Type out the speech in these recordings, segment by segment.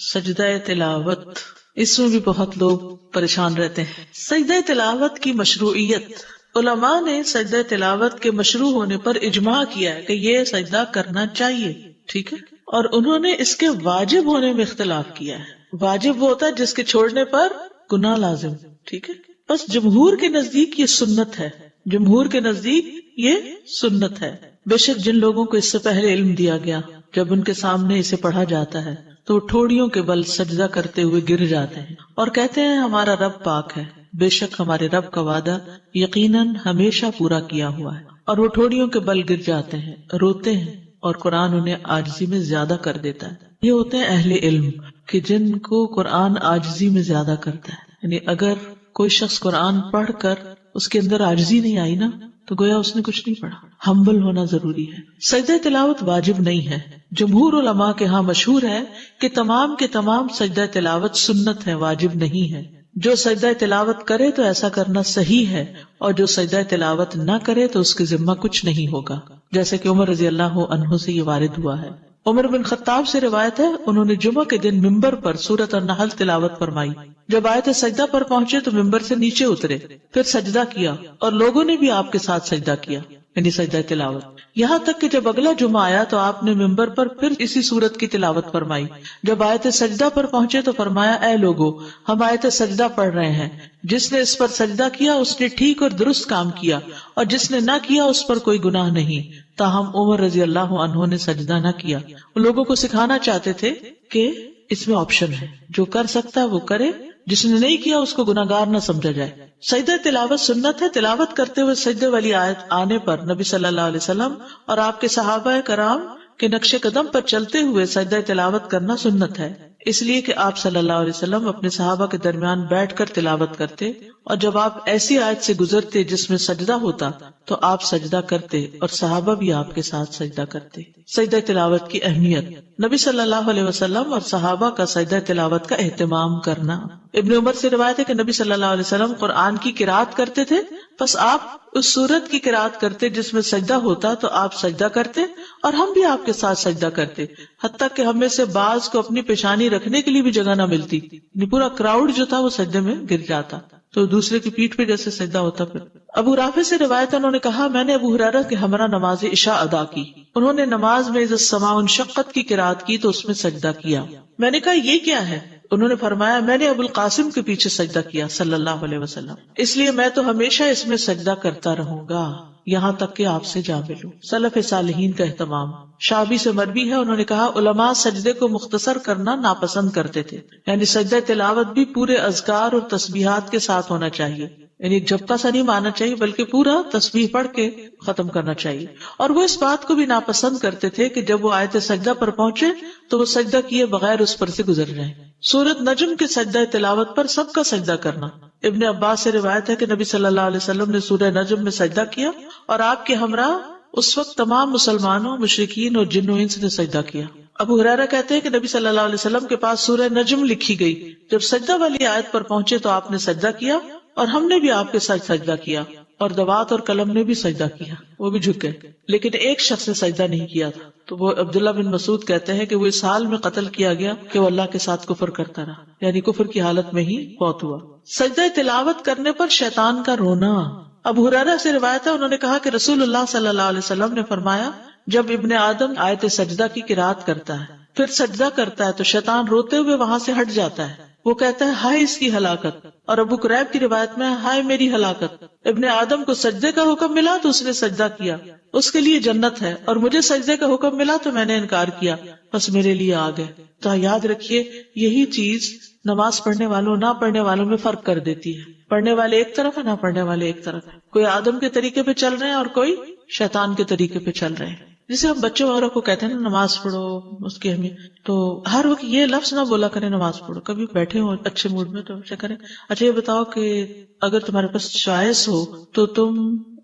سجدہ تلاوت، اس میں بھی بہت لوگ پریشان رہتے ہیں۔ سجدہ تلاوت کی مشروعیت، علماء نے سجدہ تلاوت کے مشروع ہونے پر اجماع کیا ہے کہ یہ سجدہ کرنا چاہیے، ٹھیک ہے، اور انہوں نے اس کے واجب ہونے میں اختلاف کیا ہے۔ واجب وہ ہوتا ہے جس کے چھوڑنے پر گناہ لازم، ٹھیک ہے، بس جمہور کے نزدیک یہ سنت ہے، جمہور کے نزدیک یہ سنت ہے۔ بے شک جن لوگوں کو اس سے پہلے علم دیا گیا، جب ان کے سامنے اسے پڑھا جاتا ہے تو ٹھوڑیوں کے بل سجدہ کرتے ہوئے گر جاتے ہیں اور کہتے ہیں ہمارا رب پاک ہے، بے شک ہمارے رب کا وعدہ یقیناً ہمیشہ پورا کیا ہوا ہے، اور وہ ٹھوڑیوں کے بل گر جاتے ہیں، روتے ہیں، اور قرآن انہیں عاجزی میں زیادہ کر دیتا ہے۔ یہ ہوتے ہیں اہل علم کہ جن کو قرآن عاجزی میں زیادہ کرتا ہے، یعنی اگر کوئی شخص قرآن پڑھ کر اس کے اندر عاجزی نہیں آئی نا تو گویا اس نے کچھ نہیں پڑھا۔ ہمبل ہونا ضروری ہے۔ سجدہ تلاوت واجب نہیں ہے، جمہور علماء کے ہاں مشہور ہے کہ تمام کے تمام سجدہ تلاوت سنت ہے، واجب نہیں ہے۔ جو سجدہ تلاوت کرے تو ایسا کرنا صحیح ہے، اور جو سجدہ تلاوت نہ کرے تو اس کے ذمہ کچھ نہیں ہوگا، جیسے کہ عمر رضی اللہ عنہ سے یہ وارد ہوا ہے۔ عمر بن خطاب سے روایت ہے، انہوں نے جمعہ کے دن ممبر پر سورۃ النحل تلاوت فرمائی۔ جب آیت سجدہ پر پہنچے تو ممبر سے نیچے اترے، پھر سجدہ کیا، اور لوگوں نے بھی آپ کے ساتھ سجدہ کیا، یعنی سجدہ تلاوت۔ یہاں تک کہ جب اگلا جمعہ آیا تو آپ نے ممبر پر پھر اسی سورت کی تلاوت فرمائی۔ جب آیت سجدہ پر پہنچے تو فرمایا، اے لوگو، ہم آیت سجدہ پڑھ رہے ہیں، جس نے اس پر سجدہ کیا اس نے ٹھیک اور درست کام کیا، اور جس نے نہ کیا اس پر کوئی گناہ نہیں۔ تاہم عمر رضی اللہ عنہ نے سجدہ نہ کیا۔ وہ لوگوں کو سکھانا چاہتے تھے کہ اس میں آپشن ہے، جو کر سکتا ہے وہ کرے، جس نے نہیں کیا اس کو گناہگار نہ سمجھا جائے۔ سجدہ تلاوت سنت ہے۔ تلاوت کرتے ہوئے سجدے والی آیت آنے پر نبی صلی اللہ علیہ وسلم اور آپ کے صحابہ کرام کے نقش قدم پر چلتے ہوئے سجدہ تلاوت کرنا سنت ہے، اس لیے کہ آپ صلی اللہ علیہ وسلم اپنے صحابہ کے درمیان بیٹھ کر تلاوت کرتے، اور جب آپ ایسی آیت سے گزرتے جس میں سجدہ ہوتا تو آپ سجدہ کرتے اور صحابہ بھی آپ کے ساتھ سجدہ کرتے۔ سجدہ تلاوت کی اہمیت، نبی صلی اللہ علیہ وسلم اور صحابہ کا سجدہ تلاوت کا اہتمام کرنا۔ ابن عمر سے روایت ہے کہ نبی صلی اللہ علیہ وسلم قرآن کی قرات کرتے تھے، پس آپ اس سورت کی قرات کرتے جس میں سجدہ ہوتا تو آپ سجدہ کرتے اور ہم بھی آپ کے ساتھ سجدہ کرتے، حتیٰ کہ ہم میں سے بعض کو اپنی پیشانی رکھنے کے لیے بھی جگہ نہ ملتی، پورا کراؤڈ جو تھا وہ سجدے میں گر جاتا تو دوسرے کی پیٹھ پہ جیسے سجدہ ہوتا۔ پھر ابو رافع سے روایت ہے، انہوں نے کہا میں نے ابو ہریرہ کے ہمراہ نماز عشاء ادا کی، انہوں نے نماز میں اذا السماء انشقت کی قرات کی تو اس میں سجدہ کیا۔ میں نے کہا یہ کیا ہے؟ انہوں نے فرمایا میں نے ابو القاسم کے پیچھے سجدہ کیا صلی اللہ علیہ وسلم، اس لیے میں تو ہمیشہ اس میں سجدہ کرتا رہوں گا یہاں تک کہ آپ سے جا ملوں۔ سلف صالحین کا اہتمام۔ شعبی سے مروی ہے، انہوں نے کہا علماء سجدے کو مختصر کرنا ناپسند کرتے تھے، یعنی سجدہ تلاوت بھی پورے اذکار اور تسبیحات کے ساتھ ہونا چاہیے، یعنی جھپکا سا نہیں مارنا چاہیے بلکہ پورا تسبیح پڑھ کے ختم کرنا چاہیے۔ اور وہ اس بات کو بھی ناپسند کرتے تھے کہ جب وہ آیت سجدہ پر پہنچے تو وہ سجدہ کیے بغیر اس پر سے گزر جائیں۔ سورۃ نجم کے سجدہ تلاوت پر سب کا سجدہ کرنا۔ ابن عباس سے روایت ہے کہ نبی صلی اللہ علیہ وسلم نے سورہ نجم میں سجدہ کیا اور آپ کے ہمراہ اس وقت تمام مسلمانوں، مشرکین اور جن و انس نے سجدہ کیا۔ ابو ہریرہ کہتے ہیں کہ نبی صلی اللہ علیہ وسلم کے پاس سورہ نجم لکھی گئی، جب سجدہ والی آیت پر پہنچے تو آپ نے سجدہ کیا اور ہم نے بھی آپ کے ساتھ سجدہ کیا، اور دوات اور قلم نے بھی سجدہ کیا، وہ بھی جھک گئے، لیکن ایک شخص نے سجدہ نہیں کیا تھا، تو وہ عبداللہ بن مسعود کہتے ہیں کہ وہ اس حال میں قتل کیا گیا کہ وہ اللہ کے ساتھ کفر کرتا رہا، یعنی کفر کی حالت میں ہی فوت ہوا۔ سجدہ تلاوت کرنے پر شیطان کا رونا۔ ابو ہریرہ سے روایت ہے، انہوں نے کہا کہ رسول اللہ صلی اللہ علیہ وسلم نے فرمایا جب ابن آدم آیت سجدہ کی قرات کرتا ہے پھر سجدہ کرتا ہے تو شیطان روتے ہوئے وہاں سے ہٹ جاتا ہے، وہ کہتا ہے ہائے اس کی ہلاکت، اور ابو قریب کی روایت میں ہائے میری ہلاکت، ابن آدم کو سجدے کا حکم ملا تو اس نے سجدہ کیا، اس کے لیے جنت ہے، اور مجھے سجدے کا حکم ملا تو میں نے انکار کیا، بس میرے لیے آ گئے۔ تو یاد رکھیے یہی چیز نماز پڑھنے والوں نہ پڑھنے والوں میں فرق کر دیتی ہے، پڑھنے والے ایک طرف ہے، نہ پڑھنے والے ایک طرف ہے، کوئی آدم کے طریقے پہ چل رہے ہیں اور کوئی شیطان کے طریقے پہ چل رہے ہیں۔ جسے ہم بچوں وغیرہ کو کہتے ہیں نا نماز پڑھو، اس کی اہمیت، تو ہر وقت یہ لفظ نہ بولا کریں نماز پڑھو، کبھی بیٹھے ہو اچھے موڈ میں تو اچھا کریں اچھا یہ بتاؤ کہ اگر تمہارے پاس چوائس ہو تو تم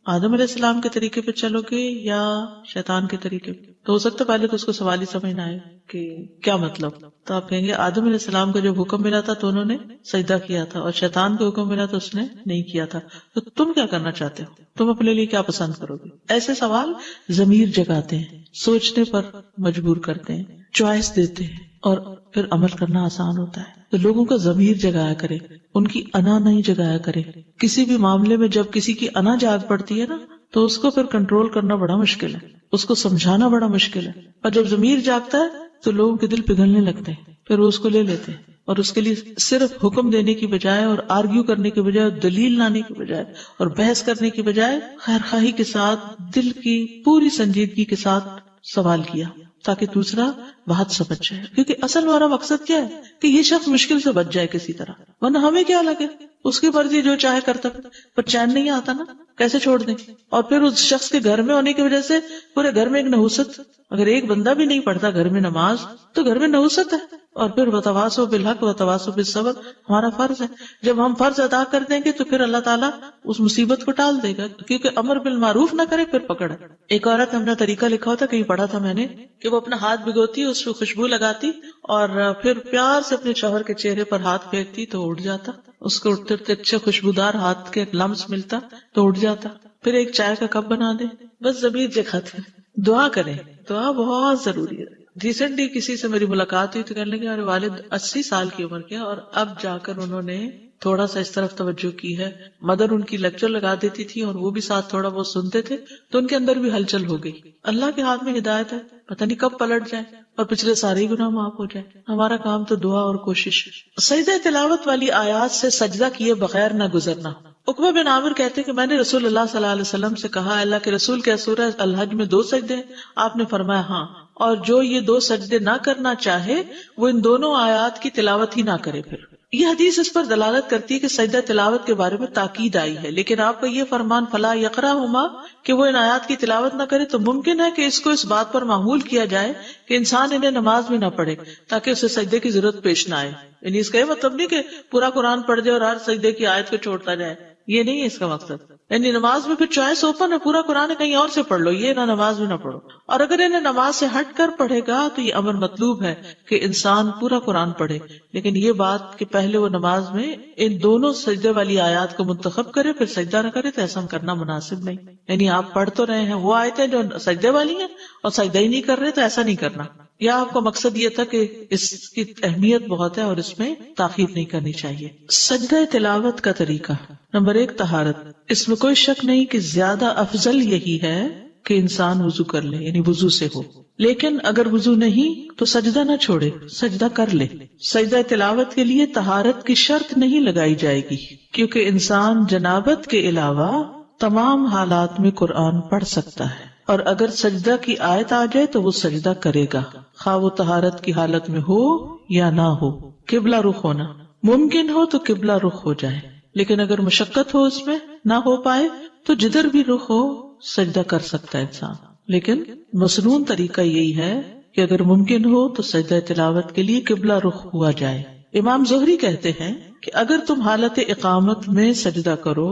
آدم علیہ السلام کے طریقے پہ چلو گے یا شیطان کے طریقے پہ؟ تو ہو سکتا ہے پہلے تو اس کو سوال ہی سمجھنا ہے کہ کیا مطلب، تو آپ کہیں گے آدم علیہ السلام کا جب حکم ملا تھا تو انہوں نے سجدہ کیا تھا، اور شیطان کو حکم ملا تو اس نے نہیں کیا تھا، تو تم کیا کرنا چاہتے ہو، تم اپنے لیے کیا پسند کرو گے؟ ایسے سوال ضمیر جگاتے ہیں، سوچنے پر مجبور کرتے ہیں، چوائس دیتے ہیں، اور پھر عمل کرنا آسان ہوتا ہے. تو لوگوں کا ضمیر جگایا کرے, ان کی انا نہیں جگایا کرے. کسی بھی معاملے میں جب کسی کی انا جاگ پڑتی ہے نا تو اس کو پھر کنٹرول کرنا بڑا مشکل ہے, اس کو سمجھانا بڑا مشکل ہے. اور جب ضمیر جاگتا ہے تو لوگوں کے دل پگھلنے لگتے ہیں, پھر وہ اس کو لے لیتے ہیں, اور اس کے لیے صرف حکم دینے کی بجائے اور آرگیو کرنے کی بجائے, دلیل لانے کی بجائے اور بحث کرنے کی بجائے خیر خواہی کے ساتھ دل کی پوری سنجیدگی کے ساتھ سوال کیا تاکہ دوسرا بات سمجھ جائے. کیونکہ اصل ہمارا مقصد کیا ہے کہ یہ شخص مشکل سے بچ جائے کسی طرح, ورنہ ہمیں کیا لگے اس کی مرضی جو چاہے کرتا, پر چین نہیں آتا نا, کیسے چھوڑ دیں. اور پھر اس شخص کے گھر میں ہونے کی وجہ سے پورے گھر میں ایک نحوست, اگر ایک بندہ بھی نہیں پڑھتا گھر میں نماز تو گھر میں نحوست ہے. اور پھر وتواصوا بالحق وتواصوا بالصبر ہمارا فرض ہے. جب ہم فرض ادا کر دیں گے تو پھر اللہ تعالیٰ اس مصیبت کو ٹال دے گا, کیونکہ امر بالمعروف نہ کرے پھر پکڑ. ایک عورت نے اپنا طریقہ لکھا ہوتا, کہیں پڑھا تھا میں نے, کہ وہ اپنا ہاتھ بھگوتی, اس پہ خوشبو لگاتی اور پھر پیار سے اپنے شوہر کے چہرے پر ہاتھ پھینکتی تو اٹھ جاتا. اس کو اٹھتے اٹھتے اچھا خوشبودار ہاتھ کے لمس ملتا تو اٹھ جاتا. پھر ایک چائے کا کپ بنا دے, بس ضمیر جگاتے. دعا کریں, دعا بہت ضروری ہے. ریسنٹلی کسی سے میری ملاقات ہوئی تو کہنے لگے میرے والد 80 سال کی عمر کے اور اب جا کر انہوں نے تھوڑا سا اس طرف توجہ کی ہے. مدر ان کی لیکچر لگا دیتی تھی اور وہ بھی ساتھ تھوڑا بہت سنتے تھے, تو ان کے اندر بھی ہلچل ہو گئی. اللہ کے ہاتھ میں ہدایت ہے, پتہ نہیں کب پلٹ جائے اور پچھلے سارے گناہ معاف ہو جائے. ہمارا کام تو دعا اور کوشش. سجدہ تلاوت والی آیات سے سجدہ کیے بغیر نہ گزرنا. عقبہ بن عامر کہتے کہ میں نے رسول اللہ صلی اللہ علیہ وسلم سے کہا, اللہ کے رسول کیا سورہ الحج میں 2 سجدے ہیں؟ آپ نے فرمایا ہاں, اور جو یہ 2 سجدے نہ کرنا چاہے وہ ان دونوں آیات کی تلاوت ہی نہ کرے. پھر یہ حدیث اس پر دلالت کرتی ہے کہ سجدہ تلاوت کے بارے میں تاکید آئی ہے, لیکن آپ کا یہ فرمان فلا یقرأہما کہ وہ ان آیات کی تلاوت نہ کرے, تو ممکن ہے کہ اس کو اس بات پر معمول کیا جائے کہ انسان انہیں نماز میں نہ پڑھے تاکہ اسے سجدے کی ضرورت پیش نہ آئے. یعنی اس کا یہ مطلب نہیں کہ پورا قرآن پڑھ جائے اور ہر سجدے کی آیت کو چھوڑتا جائے, یہ نہیں ہے اس کا مقصد. یعنی نماز میں پھر چوائس اوپن ہے, پورا قرآن کہیں اور سے پڑھ لو, یہ نہ نماز میں نہ پڑھو. اور اگر انہیں نماز سے ہٹ کر پڑھے گا تو یہ امر مطلوب ہے کہ انسان پورا قرآن پڑھے, لیکن یہ بات کہ پہلے وہ نماز میں ان دونوں سجدے والی آیات کو منتخب کرے پھر سجدہ نہ کرے, تو ایسا کرنا مناسب نہیں. یعنی آپ پڑھ تو رہے ہیں وہ آیتیں جو سجدے والی ہیں اور سجدہ ہی نہیں کر رہے, تو ایسا نہیں کرنا. یا آپ کا مقصد یہ تھا کہ اس کی اہمیت بہت ہے اور اس میں تاخیر نہیں کرنی چاہیے. سجدہ تلاوت کا طریقہ. نمبر 1 طہارت. اس میں کوئی شک نہیں کہ زیادہ افضل یہی ہے کہ انسان وضو کر لے, یعنی وضو سے ہو. لیکن اگر وضو نہیں تو سجدہ نہ چھوڑے, سجدہ کر لے. سجدہ تلاوت کے لیے طہارت کی شرط نہیں لگائی جائے گی, کیونکہ انسان جنابت کے علاوہ تمام حالات میں قرآن پڑھ سکتا ہے, اور اگر سجدہ کی آیت آ جائے تو وہ سجدہ کرے گا, خواہ وہ طہارت کی حالت میں ہو یا نہ ہو. قبلہ رخ ہونا ممکن ہو تو قبلہ رخ ہو جائے, لیکن اگر مشقت ہو اس میں نہ ہو پائے تو جدھر بھی رخ ہو سجدہ کر سکتا ہے انسان. لیکن مسنون طریقہ یہی ہے کہ اگر ممکن ہو تو سجدہ تلاوت کے لیے قبلہ رخ ہوا جائے. امام زہری کہتے ہیں کہ اگر تم حالت اقامت میں سجدہ کرو,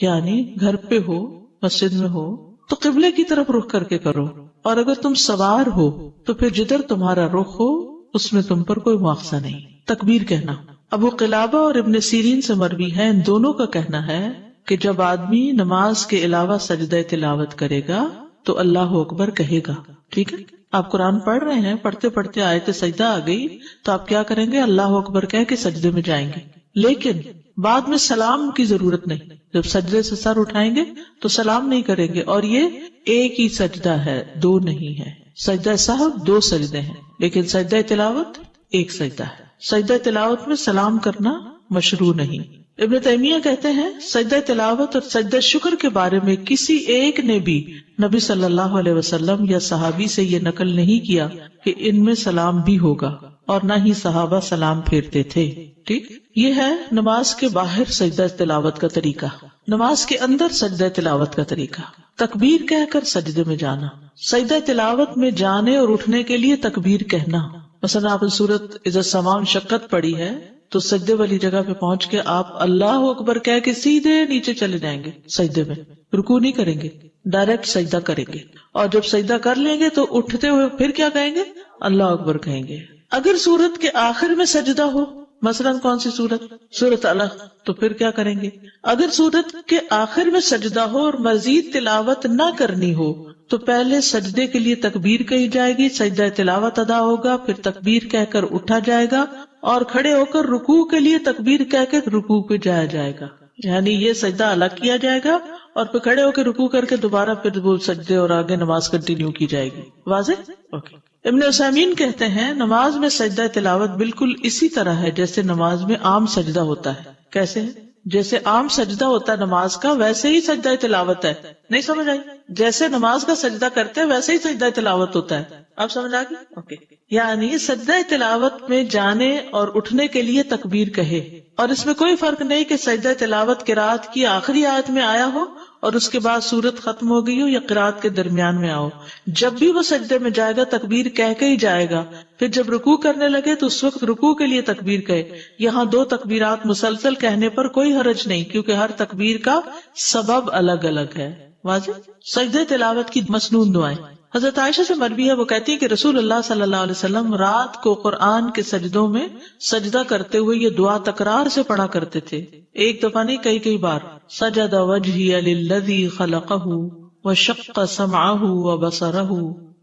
یعنی گھر پہ ہو, مسجد میں ہو, تو قبلے کی طرف رخ کر کے کرو, اور اگر تم سوار ہو تو پھر جدھر تمہارا رخ ہو اس میں تم پر کوئی مواخذہ نہیں. تکبیر کہنا. ابو قلابہ اور ابن سیرین سے مروی ہے, ان دونوں کا کہنا ہے کہ جب آدمی نماز کے علاوہ سجدہ تلاوت کرے گا تو اللہ اکبر کہے گا. ٹھیک ہے, آپ قرآن پڑھ رہے ہیں, پڑھتے پڑھتے آیت سجدہ آ گئی تو آپ کیا کریں گے, اللہ اکبر کہہ کے سجدے میں جائیں گے. لیکن بعد میں سلام کی ضرورت نہیں. جب سجدے سے سر اٹھائیں گے تو سلام نہیں کریں گے, اور یہ ایک ہی سجدہ ہے, 2 نہیں ہے. سجدہ سہو 2 سجدے ہیں, لیکن سجدہ تلاوت ایک سجدہ ہے. سجدہ تلاوت میں سلام کرنا مشروع نہیں. ابن تیمیہ کہتے ہیں سجدہ تلاوت اور سجدہ شکر کے بارے میں کسی ایک نے بھی نبی صلی اللہ علیہ وسلم یا صحابی سے یہ نقل نہیں کیا کہ ان میں سلام بھی ہوگا, اور نہ ہی صحابہ سلام پھیرتے تھے. ٹھیک, یہ ہے نماز کے باہر سجدہ تلاوت کا طریقہ. نماز کے اندر سجدہ تلاوت کا طریقہ. تکبیر کہہ کر سجدے میں جانا. سجدہ تلاوت میں جانے اور اٹھنے کے لیے تکبیر کہنا. مثلا آپ سورت اذا السماء انشقت پڑھی ہے تو سجدے والی جگہ پہ پہنچ کے آپ اللہ اکبر کہہ کے سیدھے نیچے چلے جائیں گے سجدے میں, رکوع نہیں کریں گے, ڈائریکٹ سجدہ کریں گے. اور جب سجدہ کر لیں گے تو اٹھتے ہوئے پھر کیا کہیں گے, اللہ اکبر کہیں گے. اگر سورت کے آخر میں سجدہ ہو, مثلاً کون سی سورت, سورت الق, تو پھر کیا کریں گے. اگر سورت کے آخر میں سجدہ ہو اور مزید تلاوت نہ کرنی ہو تو پہلے سجدے کے لیے تکبیر کہی جائے گی، سجدہ تلاوت ادا ہوگا، پھر تکبیر کہہ کر اٹھا جائے گا، اور کھڑے ہو کر رکوع کے لیے تکبیر کہہ کے رکوع پہ جایا جائے گا. یعنی یہ سجدہ الگ کیا جائے گا اور پھر کھڑے ہو کے رکوع کر کے دوبارہ پھر وہ سجدے اور آگے نماز کنٹینیو کی جائے گی. واضح؟ اوکے. ابن عثیمین کہتے ہیں نماز میں سجدہ تلاوت بالکل اسی طرح ہے جیسے نماز میں عام سجدہ ہوتا ہے. کیسے ہے؟ جیسے عام سجدہ ہوتا ہے نماز کا، ویسے ہی سجدہ تلاوت ہے. نہیں سمجھ آئی؟ جیسے نماز کا سجدہ کرتے ہیں ویسے ہی سجدہ تلاوت ہوتا ہے. آپ سمجھ آ گئی؟ اوکے. یعنی سجدہ تلاوت میں جانے اور اٹھنے کے لیے تکبیر کہے، اور اس میں کوئی فرق نہیں کہ سجدہ تلاوت قرات کی آخری آیت میں آیا ہو اور اس کے بعد سورت ختم ہو گئی ہو یا قرات کے درمیان میں آؤ. جب بھی وہ سجدے میں جائے گا تکبیر کہہ کے ہی جائے گا. پھر جب رکوع کرنے لگے تو اس وقت رکوع کے لیے تکبیر کہے. یہاں 2 تکبیرات مسلسل کہنے پر کوئی حرج نہیں، کیونکہ ہر تکبیر کا سبب الگ الگ ہے. واضح؟ سجدہ تلاوت کی مسنون دعائیں. حضرت عائشہ سے مروی ہے، وہ کہتی ہے کہ رسول اللہ صلی اللہ علیہ وسلم رات کو قرآن کے سجدوں میں سجدہ کرتے ہوئے یہ دعا تکرار سے پڑھا کرتے تھے. ایک دفعہ نہیں، کئی بار. سجد وجہی للذی خلقہ وشق سمعہ وبصرہ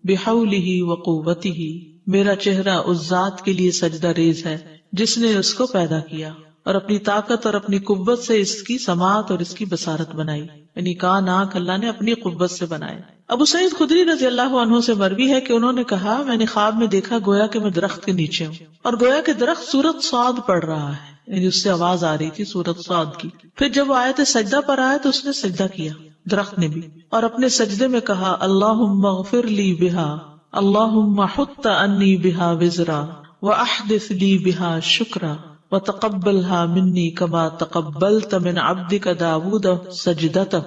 بحولہ وقوتہ. میرا چہرہ اس ذات کے لیے سجدہ ریز ہے جس نے اس کو پیدا کیا اور اپنی طاقت اور اپنی قوت سے اس کی سماعت اور اس کی بصارت بنائی. یعنی کان آنکھ اللہ نے اپنی قوت سے بنائے. ابو سعید خدری رضی اللہ عنہ سے مروی ہے کہ انہوں نے کہا میں نے خواب میں دیکھا گویا کہ میں درخت کے نیچے ہوں اور گویا کہ درخت سورۃ صاد پڑھ رہا ہے، یعنی اس سے آواز آ رہی تھی سورۃ صاد کی. پھر جب وہ آیت سجدہ پر آئے تو اس نے سجدہ کیا، درخت نے بھی، اور اپنے سجدے میں کہا اللہم اغفر لی بہا، اللہم حط انی بہا وزرا واحدث لی بہا شکرا وتقبلها منی کما تقبلت من عبدک داود سجدتہ.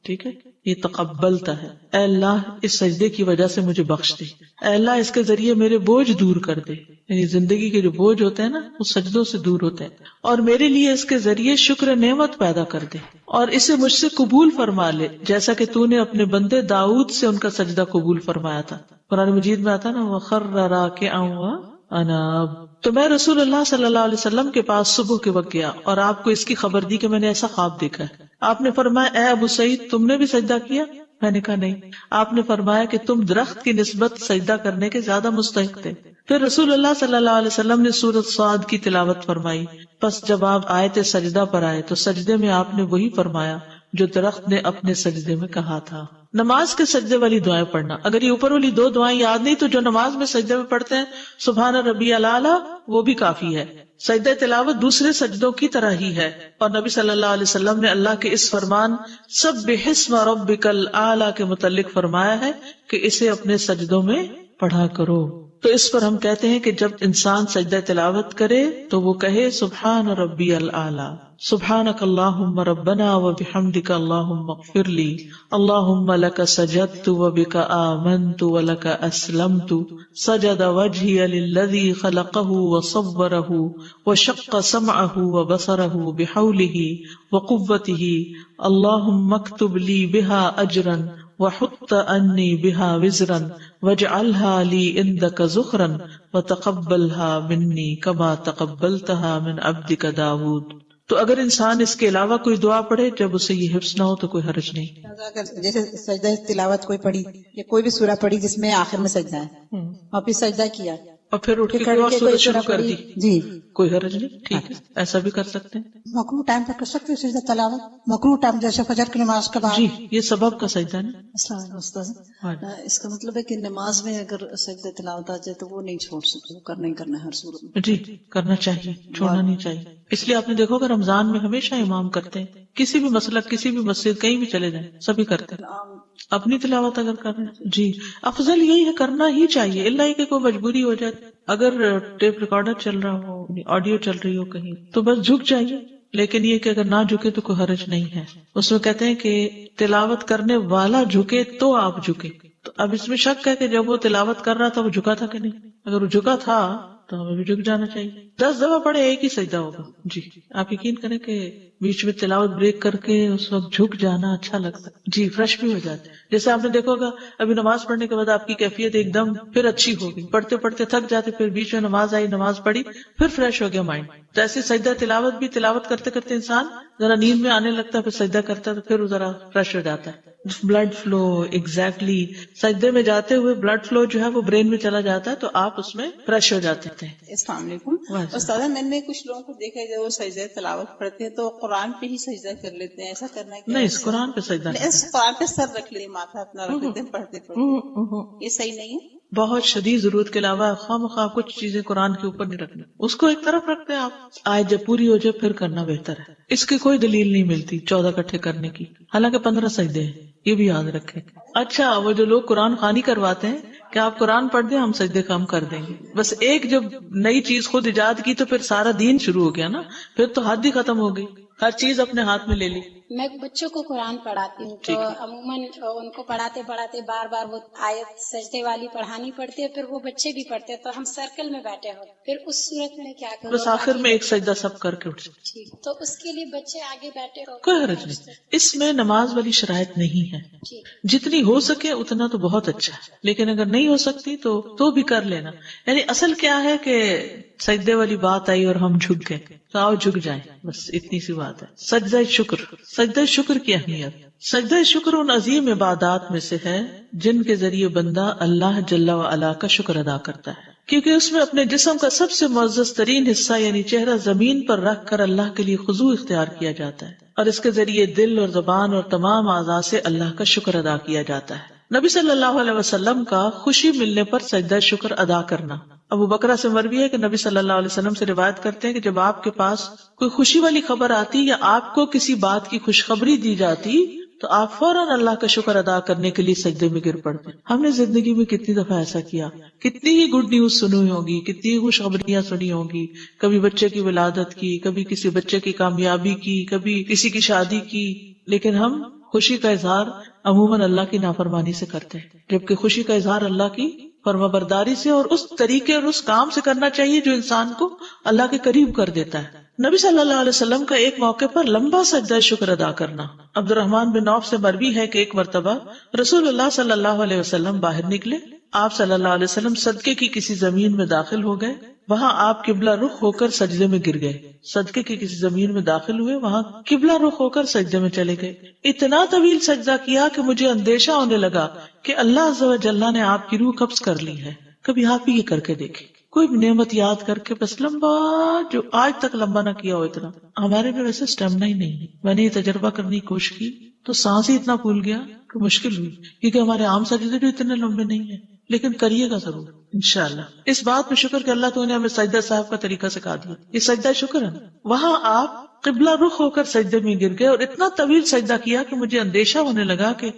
ٹھیک ہے، یہ تقبلتا ہے. اے اللہ اس سجدے کی وجہ سے مجھے بخش دے، اے اللہ اس کے ذریعے میرے بوجھ دور کر دے. یعنی زندگی کے جو بوجھ ہوتے ہیں نا وہ سجدوں سے دور ہوتے ہیں، اور میرے لیے اس کے ذریعے شکر نعمت پیدا کر دے اور اسے مجھ سے قبول فرما لے جیسا کہ تو نے اپنے بندے داؤد سے ان کا سجدہ قبول فرمایا تھا. قرآن مجید میں آتا نا وَخَرَّ رَاكِعًا وَأَنَابَ. تو میں رسول اللہ صلی اللہ علیہ وسلم کے پاس صبح کے وقت گیا اور آپ کو اس کی خبر دی کہ میں نے ایسا خواب دیکھا ہے. آپ نے فرمایا اے ابو سعید تم نے بھی سجدہ کیا؟ میں نے کہا نہیں. آپ نے فرمایا کہ تم درخت کی نسبت سجدہ کرنے کے زیادہ مستحق تھے. پھر رسول اللہ صلی اللہ علیہ وسلم نے سورۃ صاد کی تلاوت فرمائی. پس جب آپ آیت سجدہ پر آئے تو سجدے میں آپ نے وہی فرمایا جو درخت نے اپنے سجدے میں کہا تھا. نماز کے سجدے والی دعائیں پڑھنا. اگر یہ اوپر والی 2 دعائیں یاد نہیں تو جو نماز میں سجدے میں پڑھتے ہیں سبحان ربی الاعلی وہ بھی کافی ہے. سجدہ تلاوت دوسرے سجدوں کی طرح ہی ہے، اور نبی صلی اللہ علیہ وسلم نے اللہ کے اس فرمان سبح اسم ربک الاعلی کے متعلق فرمایا ہے کہ اسے اپنے سجدوں میں پڑھا کرو. تو اس پر ہم کہتے ہیں کہ جب انسان سجدہ تلاوت کرے تو وہ کہے سبحان ربی الاعلی، سبحانک اللہم ربنا وبحمدک اللہم اغفر لی، اللہم لک سجدت وبک آمنت ولک اسلمت، سجد وجہی للذی خلقہ وصورہ وشق سمعہ وبصرہ بحولہ وقوتہ، اللہم اکتب لی بہا اجرا وحط انی بہا وزرا واجعلها لی عندک ذخرا وتقبلها منی کما تقبلتها من عبدک داود. تو اگر انسان اس کے علاوہ کوئی دعا پڑھے جب اسے یہ حفظ نہ ہو تو کوئی حرج نہیں. جیسے سجدہ تلاوت کوئی پڑھی یا کوئی بھی سورہ پڑھی جس میں آخر میں سجدہ ہے اور پھر سجدہ کیا اور پھر اٹھ کے کوئی اور سورت شروع کر دی، جی کوئی حرج نہیں. ٹھیک ہے، ایسا بھی کر سکتے ہیں. مکروہ ٹائم پر کر سکتے ہیں سجدہ تلاوت، مکروہ ٹائم جیسے فجر کی نماز کے بعد. جی یہ سبب کا سجدہ نا. السلام علیکم استاذ. اس کا مطلب ہے کہ نماز میں اگر سجدہ تلاوت آ جائے تو وہ نہیں چھوڑ سکتے، وہ کرنا ہی کرنا ہے ہر صورت میں. جی کرنا چاہیے، چھوڑنا نہیں چاہیے. اس لیے آپ نے دیکھو کہ رمضان میں ہمیشہ امام کرتے ہیں، کسی بھی مسلک کسی بھی مسجد کہیں بھی چلے جائیں سبھی کرتے ہیں. اپنی تلاوت اگر کر رہے ہیں جی افضل یہی ہے، کرنا ہی چاہیے. اللہ کہ کوئی مجبوری ہو جائے، اگر ٹیپ ریکارڈر چل رہا ہو، آڈیو چل رہی ہو کہیں تو بس جھک جائیے. لیکن یہ کہ اگر نہ جھکے تو کوئی حرج نہیں ہے. اس میں کہتے ہیں کہ تلاوت کرنے والا جھکے تو آپ جھکے. تو اب اس میں شک ہے کہ جب وہ تلاوت کر رہا تھا وہ جھکا تھا کہ نہیں. اگر وہ جھکا تھا تو ہمیں بھی جھک جانا چاہیے. 10 دفعہ پڑھے ایک ہی سجدہ ہوگا. جی آپ یقین کریں کہ بیچ میں تلاوت بریک کر کے اس وقت جھک جانا اچھا لگتا ہے. جی فریش بھی ہو جاتا ہے. جیسے آپ نے دیکھا ہوگا ابھی نماز پڑھنے کے بعد آپ کی کیفیت ایک دم پھر اچھی ہوگی، پڑھتے پڑھتے تھک جاتے، پھر بیچ میں نماز آئی، نماز پڑھی، پھر فریش ہو گیا مائنڈ. تو ایسے سجدہ تلاوت بھی تلاوت کرتے کرتے انسان ذرا نیند میں آنے لگتا ہے، پھر سجدہ کرتا ہے تو پھر ذرا فریش ہو جاتا ہے. بلڈ فلو ایگزیکٹلی سجدے میں جاتے ہوئے بلڈ فلو جو ہے وہ برین میں چلا جاتا ہے تو آپ اس میں فریش ہو جاتے ہیں. السلام علیکم. استاد میں نے کچھ لوگوں کو دیکھا ہے جب وہ سجدہ تلاوت پڑھتے ہیں تو قرآن پہ ہی سجدہ کر لیتے ہیں, ایسا کرنا ہے نہیں, اس قرآن پہ سجدہ نہیں. قرآن پہ سر رکھ لیتے, ماتھا اپنا رکھ لیتے ہیں پڑھتے پڑھتے, یہ صحیح نہیں ہے؟ بہت شدید ضرورت کے علاوہ خواہ مخواہ کچھ چیزیں قرآن کے اوپر نہیں رکھنی, اس کو ایک طرف رکھتے ہیں آپ, آیت جب پوری ہو جائے پھر کرنا بہتر ہے. اس کی کوئی دلیل نہیں ملتی 14 اکٹھے کرنے کی, حالانکہ 15 سجدے ہیں, یہ بھی یاد رکھیں. اچھا, وہ جو لوگ قرآن خوانی کرواتے ہیں کہ آپ قرآن پڑھ دیں ہم سجدے کم کر دیں گے, بس ایک جب نئی چیز خود ایجاد کی تو پھر سارا دین شروع ہو گیا نا, پھر تو حد ہی ختم ہو گئی, ہر چیز اپنے ہاتھ میں لے لی. میں بچوں کو قرآن پڑھاتی ہوں تو عموماً ان کو پڑھاتے پڑھاتے بار بار وہ آیت سجدے والی پڑھانی پڑتی ہے, پھر وہ بچے بھی پڑھتے ہیں تو ہم سرکل میں بیٹھے ہوتے, پھر اس صورت میں کیا کروں؟ بس آخر میں ایک سجدہ سب کر کے اٹھ جائے. ٹھیک, تو اس کے لیے بچے آگے بیٹھے ہو, کوئی حرج نہیں, اس میں نماز والی شرائط نہیں ہے. جتنی ہو سکے اتنا تو بہت اچھا ہے, لیکن اگر نہیں ہو سکتی تو بھی کر لینا. یعنی اصل کیا ہے کہ سجدے والی بات آئی اور ہم جھک گئے تو آؤ جھک جائیں, بس اتنی سی بات ہے. سجدہ شکر, سجدہ شکر کی اہمیت. سجدہ شکر ان عظیم عبادات میں سے ہے جن کے ذریعے بندہ اللہ جل و علا کا شکر ادا کرتا ہے, کیونکہ اس میں اپنے جسم کا سب سے معزز ترین حصہ یعنی چہرہ زمین پر رکھ کر اللہ کے لیے خضوع اختیار کیا جاتا ہے, اور اس کے ذریعے دل اور زبان اور تمام اعضاء سے اللہ کا شکر ادا کیا جاتا ہے. نبی صلی اللہ علیہ وسلم کا خوشی ملنے پر سجدہ شکر ادا کرنا. ابو بکرہ سے مروی ہے کہ نبی صلی اللہ علیہ وسلم سے روایت کرتے ہیں کہ جب آپ کے پاس کوئی خوشی والی خبر آتی یا آپ کو کسی بات کی خوشخبری دی جاتی تو آپ فوراً اللہ کا شکر ادا کرنے کے لیے سجدے میں گر پڑتے. ہم نے زندگی میں کتنی دفعہ ایسا کیا, کتنی ہی گڈ نیوز سنی ہوگی, کتنی ہی خوشخبریاں سنی ہوگی, کبھی بچے کی ولادت کی, کبھی کسی بچے کی کامیابی کی, کبھی کسی کی شادی کی, لیکن ہم خوشی کا اظہار عموماً اللہ کی نافرمانی سے کرتے ہیں, جبکہ خوشی کا اظہار اللہ کی فرمانبرداری سے اور اس طریقے اور اس کام سے کرنا چاہیے جو انسان کو اللہ کے قریب کر دیتا ہے. نبی صلی اللہ علیہ وسلم کا ایک موقع پر لمبا سجدہ شکر ادا کرنا. عبد الرحمن بن عوف سے مروی ہے کہ ایک مرتبہ رسول اللہ صلی اللہ علیہ وسلم باہر نکلے, آپ صلی اللہ علیہ وسلم صدقے کی کسی زمین میں داخل ہو گئے, وہاں آپ قبلہ رخ ہو کر سجدے میں گر گئے. صدقے کی کسی زمین میں داخل ہوئے, وہاں قبلہ رخ ہو کر سجدے میں چلے گئے. اتنا طویل سجدہ کیا کہ مجھے اندیشہ ہونے لگا کہ اللہ عز و جل نے آپ کی روح قبض کر لی ہے. کبھی آپ ہی یہ کر کے دیکھیں, کوئی بھی نعمت یاد کر کے بس لمبا, جو آج تک لمبا نہ کیا ہو اتنا. ہمارے میں ویسے اسٹیمنا ہی نہیں ہے. میں نے یہ تجربہ کرنے کی کوشش کی تو سانس ہی اتنا پھول گیا کہ مشکل ہوئی, کیونکہ ہمارے عام سجدے بھی اتنے لمبے نہیں ہیں. لیکن کریے گا ضرور انشاءاللہ. اس بات پہ شکر کہ اللہ تو نے ہمیں سجدہ صاحب کا طریقہ سکھا دیا, یہ سجدہ شکر ہے. وہاں آپ قبلہ رخ ہو کر سجدے میں گر گئے اور اتنا طویل سجدہ کیا کہ مجھے اندیشہ ہونے لگا کہ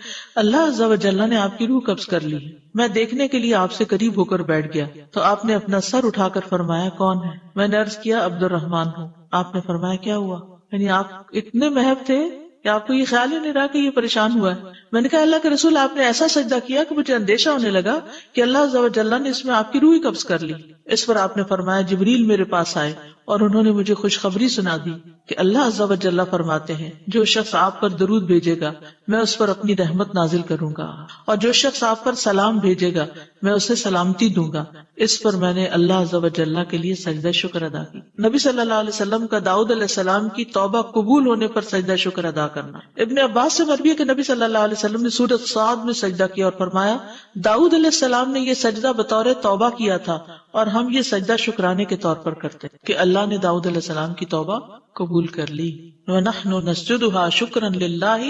اللہ عز و جل نے آپ کی روح قبض کر لی ہے. میں دیکھنے کے لیے آپ سے قریب ہو کر بیٹھ گیا تو آپ نے اپنا سر اٹھا کر فرمایا کون ہے؟ میں نے عرض کیا عبد الرحمن ہوں. آپ نے فرمایا کیا ہوا؟ یعنی آپ اتنے محب تھے کہ آپ کو یہ خیال ہی نہیں رہا کہ یہ پریشان ہوا ہے. میں نے کہا اللہ کے رسول آپ نے ایسا سجدہ کیا کہ مجھے اندیشہ ہونے لگا کہ اللہ عز و جل نے اس میں آپ کی روح قبض کر لی. اس پر آپ نے فرمایا جبریل میرے پاس آئے اور انہوں نے مجھے خوشخبری سنا دی کہ اللہ عز و جل فرماتے ہیں جو شخص آپ پر درود بھیجے گا میں اس پر اپنی رحمت نازل کروں گا, اور جو شخص آپ پر سلام بھیجے گا میں اسے سلامتی دوں گا. اس پر میں نے اللہ عز و جل کے لیے سجدہ شکر ادا کی. نبی صلی اللہ علیہ وسلم کا داؤد علیہ السلام کی توبہ قبول ہونے پر سجدہ شکر ادا کرنا. ابن عباس سے مروی ہے کہ نبی صلی اللہ علیہ وسلم نے سورۃ صاد میں سجدہ کیا اور فرمایا داؤد علیہ السلام نے یہ سجدہ بطور توبہ کیا تھا اور ہم یہ سجدہ شکرانے کے طور پر کرتے کہ اللہ نے داؤد علیہ السلام کی توبہ قبول کر لی. وَنَحْنُ نَسْجُدُهَا شُكْرًا لِلَّهِ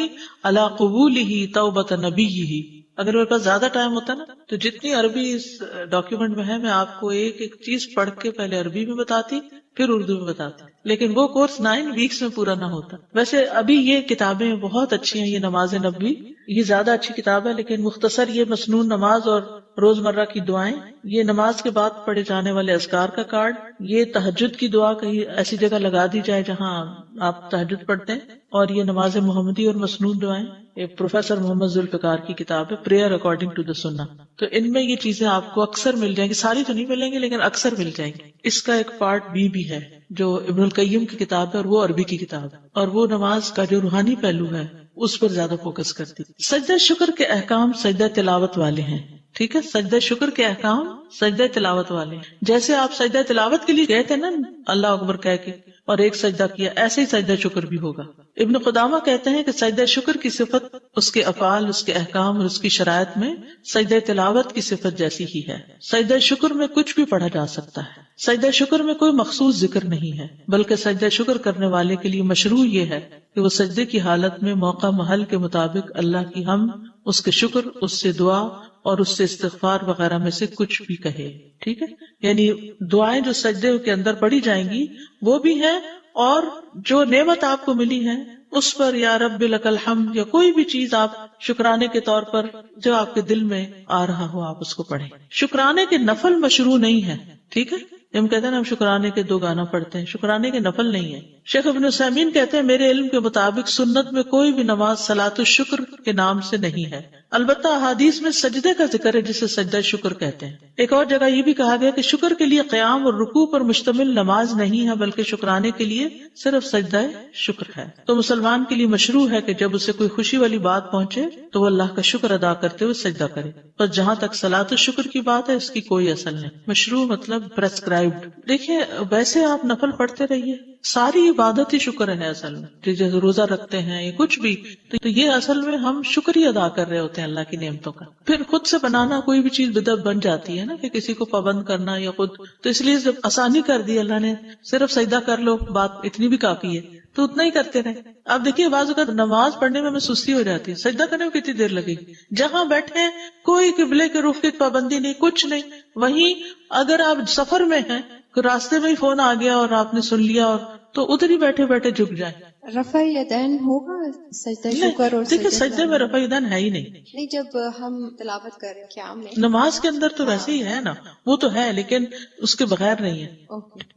عَلَى قُبُولِهِ تَوْبَةَ نَبِيِّهِ. اگر میرے پاس زیادہ ٹائم ہوتا نا تو جتنی عربی اس ڈاکیومنٹ میں ہے میں آپ کو ایک ایک چیز پڑھ کے پہلے عربی میں بتاتی پھر اردو میں بتاتی, لیکن وہ کورس 9 ویکس میں پورا نہ ہوتا. ویسے ابھی یہ کتابیں بہت اچھی ہیں, یہ نماز نبوی یہ زیادہ اچھی کتاب ہے, لیکن مختصر یہ مسنون نماز اور روزمرہ کی دعائیں, یہ نماز کے بعد پڑھے جانے والے اذکار کا کارڈ, یہ تہجد کی دعا کہیں ایسی جگہ لگا دی جائے جہاں آپ تہجد پڑھتے ہیں, اور یہ نماز محمدی اور مسنون دعائیں ایک پروفیسر محمد ذوالفقار کی کتاب ہے پریئر اکارڈنگ ٹو دا سنہ. تو ان میں یہ چیزیں آپ کو اکثر مل جائیں گی, ساری تو نہیں ملیں گی لیکن اکثر مل جائیں گی. اس کا ایک پارٹ بھی ہے جو ابن القیم کی کتاب ہے اور وہ عربی کی کتاب ہے, اور وہ نماز کا جو روحانی پہلو ہے اس پر زیادہ فوکس کرتی. سجدہ شکر کے احکام سجدہ تلاوت والے ہیں. ٹھیک ہے, سجدہ شکر کے احکام سجدہ تلاوت والے ہیں. جیسے آپ سجدہ تلاوت کے لیے گئے تھے نا اللہ اکبر کہہ کے, اور ایک سجدہ کیا، ایسے ہی سجدہ شکر بھی ہوگا۔ ابن قدامہ کہتے ہیں کہ سجدہ شکر کی صفت اس کے افعال، اس کے احکام اور اس کی شرائط میں سجدہ تلاوت کی صفت جیسی ہی ہے۔ سجدہ شکر میں کچھ بھی پڑھا جا سکتا ہے، سجدہ شکر میں کوئی مخصوص ذکر نہیں ہے، بلکہ سجدہ شکر کرنے والے کے لیے مشروع یہ ہے کہ وہ سجدے کی حالت میں موقع محل کے مطابق اللہ کی حمد، اس کے شکر، اس سے دعا اور اس سے استغفار وغیرہ میں سے کچھ بھی کہے۔ ٹھیک ہے، یعنی دعائیں جو سجدے کے اندر پڑھی جائیں گی وہ بھی ہیں، اور جو نعمت آپ کو ملی ہے اس پر یا رب لک الحمد یا کوئی بھی چیز آپ شکرانے کے طور پر جو آپ کے دل میں آ رہا ہو آپ اس کو پڑھیں۔ شکرانے کے نفل مشروع نہیں ہے، ٹھیک ہے، ہم کہتے ہیں نا ہم شکرانے کے 2 گانا پڑھتے ہیں، شکرانے کے نفل نہیں ہے۔ شیخ ابن عثیمین کہتے ہیں میرے علم کے مطابق سنت میں کوئی بھی نماز صلاۃ الشکر کے نام سے نہیں ہے، البتہ احادیث میں سجدے کا ذکر ہے جسے سجدہ شکر کہتے ہیں۔ ایک اور جگہ یہ بھی کہا گیا کہ شکر کے لیے قیام اور رکوع پر مشتمل نماز نہیں ہے، بلکہ شکرانے کے لیے صرف سجدہ شکر ہے۔ تو مسلمان کے لیے مشروع ہے کہ جب اسے کوئی خوشی والی بات پہنچے تو وہ اللہ کا شکر ادا کرتے ہوئے سجدہ کرے، پر جہاں تک صلاۃ الشکر کی بات ہے اس کی کوئی اصل نہیں۔ مشروع مطلب پرسکرائبڈ۔ دیکھیے ویسے آپ نفل پڑھتے رہیے، ساری عبادت ہی شکر ہے اصل میں، جیسے روزہ رکھتے ہیں یا کچھ بھی، تو یہ اصل میں ہم شکر ہی ادا کر رہے ہوتے ہیں اللہ کی نعمتوں کا۔ پھر خود سے بنانا کوئی بھی چیز بدعت بن جاتی ہے نا، کہ کسی کو پابند کرنا یا خود، تو اس لیے جب آسانی کر دی اللہ نے، صرف سجدہ کر لو، بات اتنی بھی کافی ہے، تو اتنا ہی کرتے رہے۔ اب دیکھیے بعض اوقات نماز پڑھنے میں ہمیں سستی ہو جاتی ہے، سجدہ کرنے میں کتنی دیر لگے گی، جہاں بیٹھے کوئی قبلے کے رخ کی پابندی نہیں، کچھ نہیں۔ وہیں اگر آپ سفر میں ہیں، راستے میں ہی فون آ گیا اور آپ نے سن لیا، اور تو ادھر ہی بیٹھے بیٹھے جھک جائیں۔ رفع یدین ہوگا سجدہ شکر اور دیکھیے سجدے میں رفع یدین ہے ہی نہیں، جب ہم تلاوت کر رہے ہیں قیام میں، نماز کے اندر تو ویسے ہی ہے نا، وہ تو ہے لیکن اس کے بغیر نہیں ہے،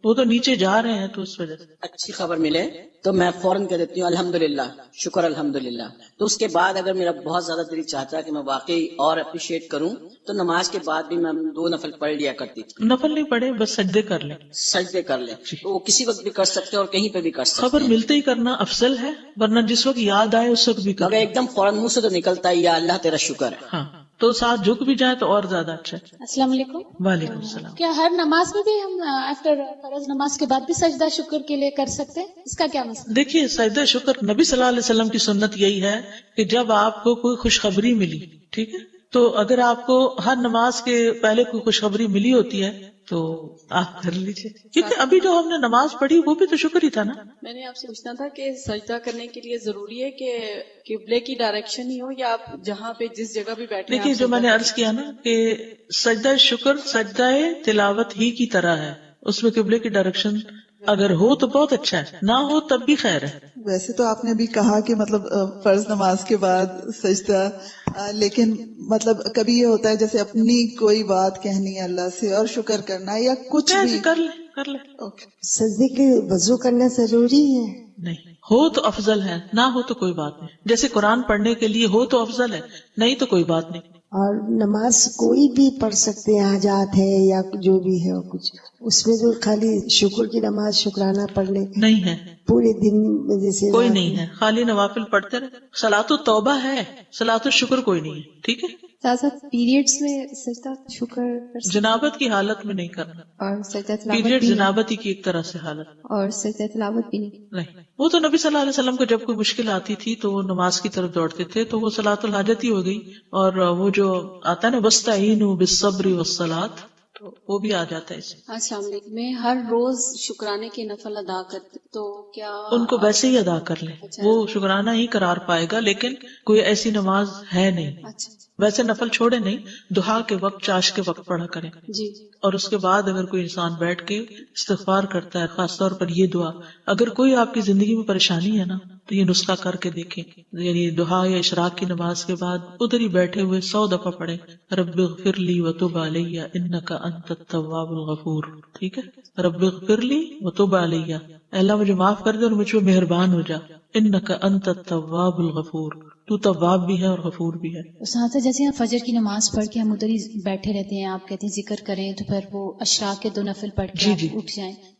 وہ تو نیچے جا رہے ہیں تو اس وجہ سے۔ اچھی خبر ملے تو میں فوراً کہہ دیتی ہوں الحمدللہ، شکر الحمدللہ۔ تو اس کے بعد اگر میرا بہت زیادہ دل چاہتا ہے کہ میں واقعی اور اپریشیٹ کروں تو نماز کے بعد بھی میں 2 نفل پڑھ لیا کرتی تھی۔ نفل نہیں پڑھے، بس سجدے کر لیں، سجدے کر لیں، تو وہ کسی وقت بھی کر سکتے اور کہیں پہ بھی کر سکتے خبر ہیں۔ ملتے ہی کرنا افضل ہے، ورنہ جس وقت یاد آئے اس وقت بھی مگر کرنا۔ ایک دم فوراً منہ سے تو نکلتا ہے یا اللہ تیرا شکر ہے۔ ہاں تو ساتھ جھک بھی جائے تو اور زیادہ اچھا ہے۔ السلام علیکم۔ وعلیکم السلام۔ کیا ہر نماز میں بھی ہم آفٹر فرض نماز کے بعد بھی سجدہ شکر کے لیے کر سکتے ہیں؟ اس کا کیا مسئلہ؟ دیکھیے سجدہ شکر نبی صلی اللہ علیہ وسلم کی سنت یہی ہے کہ جب آپ کو کوئی خوشخبری ملی، ٹھیک ہے، تو اگر آپ کو ہر نماز کے پہلے کوئی خوشخبری ملی ہوتی ہے تو آپ کر لیجیے، کیونکہ ابھی جو ہم نے نماز پڑھی وہ بھی تو شکر ہی تھا نا۔ میں نے آپ سے پوچھنا تھا کہ سجدہ کرنے کے لیے ضروری ہے کہ قبلے کی ڈائریکشن ہی ہو یا آپ جہاں پہ جس جگہ بھی بیٹھے ہیں؟ دیکھیے جو میں نے عرض کیا نا کہ سجدہ شکر سجدہ تلاوت ہی کی طرح ہے، اس میں قبلے کی ڈائریکشن اگر ہو تو بہت اچھا ہے، نہ ہو تب بھی خیر ہے۔ ویسے تو آپ نے بھی کہا کہ مطلب فرض نماز کے بعد سجدہ، لیکن مطلب کبھی یہ ہوتا ہے جیسے اپنی کوئی بات کہنی ہے اللہ سے اور شکر کرنا یا کچھ بھی، کر لیں۔ سجدے کے لیے وضو کرنا ضروری ہے؟ نہیں، ہو تو افضل ہے، نہ ہو تو کوئی بات نہیں، جیسے قرآن پڑھنے کے لیے ہو تو افضل ہے، نہیں تو کوئی بات نہیں۔ اور نماز کوئی بھی پڑھ سکتے ہیں، حاجات ہے یا جو بھی ہے کچھ، اس میں جو خالی شکر کی نماز شکرانہ پڑھ لے نہیں ہے، پورے دن میں جیسے کوئی نہیں ہے، خالی نوافل پڑھتے رہے۔ صلاۃ التوبہ ہے، صلاۃ الشکر کوئی نہیں ہے، ٹھیک ہے۔ پیریڈز میں سجدہ شکر کر سکتے جنابت کی حالت میں نہیں کرنا، اور سجدہ تلاوت پیریڈ بھی نہیں، جنابت ہی کی ایک طرح سے حالت اور سجدہ تلاوت بھی نہیں۔ نہیں۔ وہ تو نبی صلی اللہ علیہ وسلم کو جب کوئی مشکل آتی تھی تو وہ نماز کی طرف دوڑتے تھے، تو وہ صلاۃ الحاجت ہی ہو گئی، اور وہ جو آتا ہے نا وَاسْتَعِینُوا بِالصَّبْرِ وَالصَّلَاةِ، تو وہ بھی آ جاتا ہے اس میں۔ السلام علیکم۔ میں ہر روز شکرانے کے نفل ادا کرتی تو کیا ان کو ویسے ہی ادا کر لیں، وہ شکرانہ ہی قرار پائے گا، لیکن کوئی ایسی نماز ہے نہیں۔ اچھا ویسے نفل چھوڑے نہیں، دہا کے وقت، چاش کے وقت پڑھا کریں، جی، اور اس کے بعد اگر کوئی انسان بیٹھ کے استغفار کرتا ہے، خاص طور پر یہ دعا، اگر کوئی آپ کی زندگی میں پریشانی ہے نا تو یہ نسخہ کر کے دیکھیں، یعنی دہا یا اشراق کی نماز کے بعد ادھر ہی بیٹھے ہوئے 100 دفعہ پڑھیں رب اغفر لی وتب علی انک انت التواب الغفور، ٹھیک ہے، رب اغفر لی وتب علی، اے اللہ مجھے معاف کر دے اور مجھ پہ مہربان ہو جا، انک انت التواب الغفور، تو تواب بھی ہے اور غفور بھی ہے۔ ساتھ جیسے آپ فجر کی نماز پڑھ کے ہم ادھر ہی بیٹھے رہتے ہیں، آپ کہتے ہیں ذکر کریں، تو پھر وہ اشراق کے 2 نفل پڑھ کے آپ اٹھ جائیں،